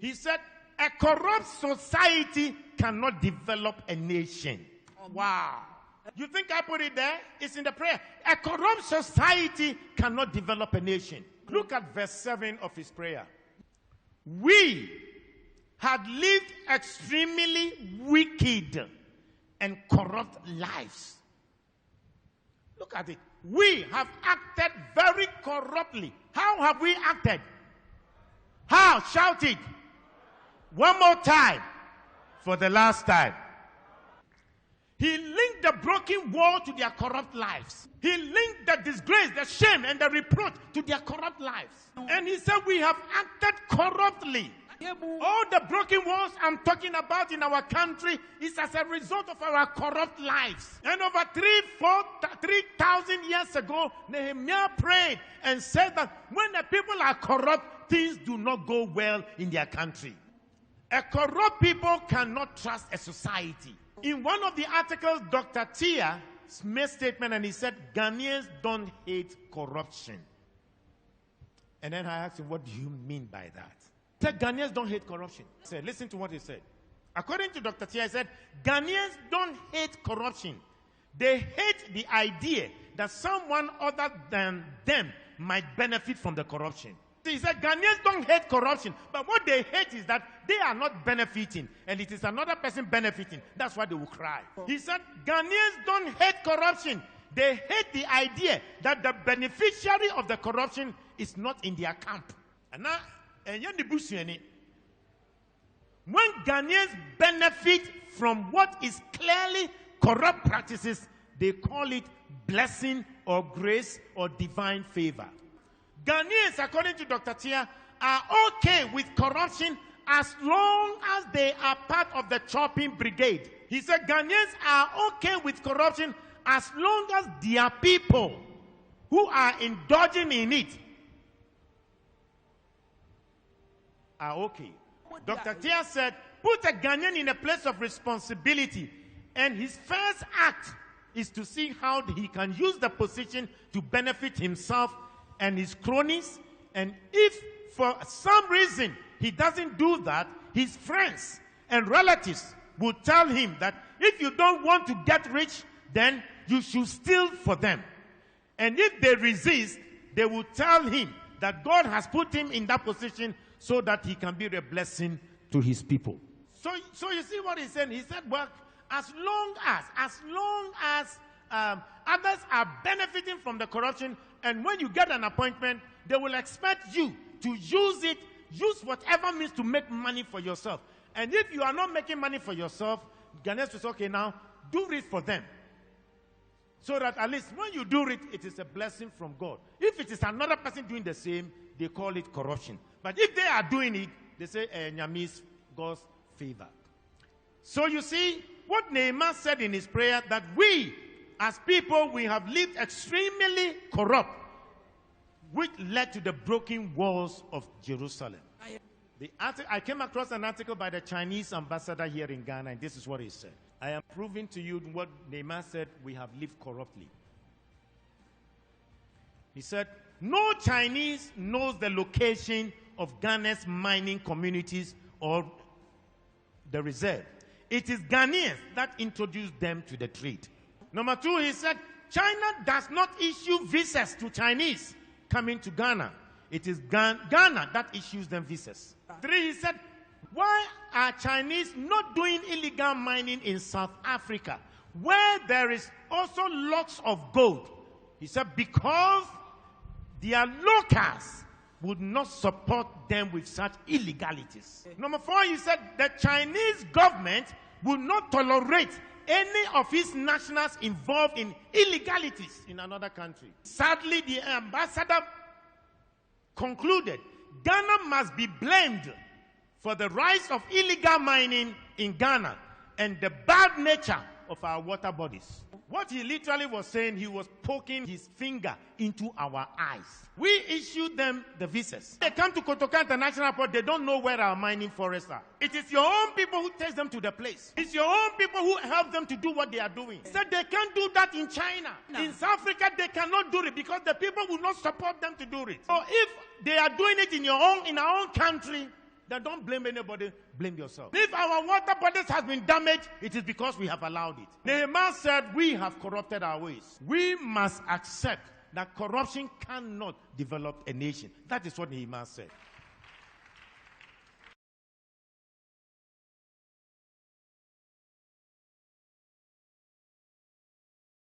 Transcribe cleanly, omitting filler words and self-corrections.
He said, a corrupt society cannot develop a nation. Wow. You think I put it there? It's in the prayer. A corrupt society cannot develop a nation. Look at verse 7 of his prayer. We had lived extremely wicked and corrupt lives. Look at it. We have acted very corruptly. How have we acted? How? Shout it. One more time. For the last time. He linked the broken world to their corrupt lives. He linked the disgrace, the shame, and the reproach to their corrupt lives. And he said, we have acted corruptly. All the broken walls I'm talking about in our country is as a result of our corrupt lives. And over 3,000 years ago, Nehemiah prayed and said that when the people are corrupt, things do not go well in their country. A corrupt people cannot trust a society. In one of the articles, Dr. Tia made a statement and he said, Ghanaians don't hate corruption. And then I asked him, what do you mean by that? He said, Ghanaians don't hate corruption. I said, listen to what he said. According to Dr. Tia, he said, Ghanaians don't hate corruption. They hate the idea that someone other than them might benefit from the corruption. He said, Ghanaians don't hate corruption, but what they hate is that they are not benefiting, and it is another person benefiting. That's why they will cry. He said, Ghanaians don't hate corruption. They hate the idea that the beneficiary of the corruption is not in their camp. And now, when Ghanaians benefit from what is clearly corrupt practices, they call it blessing or grace or divine favor. Ghanaians, according to Dr. Tia, are okay with corruption as long as they are part of the chopping brigade. He said Ghanaians are okay with corruption as long as their people who are indulging in it are okay. Dr. Tia said, put a Ghanaian in a place of responsibility, and his first act is to see how he can use the position to benefit himself and his cronies. And if for some reason he doesn't do that, his friends and relatives will tell him that if you don't want to get rich, then you should steal for them. And if they resist, they will tell him that God has put him in that position so that he can be a blessing to his people. So you see what he said? He said, well, as long as others are benefiting from the corruption, and when you get an appointment, they will expect you to use whatever means to make money for yourself. And if you are not making money for yourself, Ghanaians will say, okay, now do it for them. So that at least when you do it, it is a blessing from God. If it is another person doing the same, they call it corruption. But if they are doing it, they say, Nyamis, God's favor. So you see, what Nehemiah said in his prayer, that we, as people, we have lived extremely corrupt, which led to the broken walls of Jerusalem. I came across an article by the Chinese ambassador here in Ghana, and this is what he said. I am proving to you what Nehemiah said, we have lived corruptly. He said, no Chinese knows the location of Ghana's mining communities or the reserve. It is Ghanaians that introduced them to the trade. Number two, he said, China does not issue visas to Chinese coming to Ghana. It is Ghana that issues them visas. Three, he said, why are Chinese not doing illegal mining in South Africa, where there is also lots of gold? He said, because their locals would not support them with such illegalities. Number four, he said, the Chinese government would not tolerate any of its nationals involved in illegalities in another country. Sadly, the ambassador concluded, Ghana must be blamed for the rise of illegal mining in Ghana and the bad nature of our water bodies. What he literally was saying, he was poking his finger into our eyes. We issued them the visas. They come to Kotoka International Port, they don't know where our mining forests are. It is your own people who takes them to the place. It's your own people who help them to do what they are doing. Said they can't do that in China. No. In South Africa, they cannot do it because the people will not support them to do it. So if they are doing it in our own country, then don't blame anybody, blame yourself. If our water bodies has been damaged, it is because we have allowed it. Nehemiah said, we have corrupted our ways. We must accept that corruption cannot develop a nation. That is what Nehemiah said.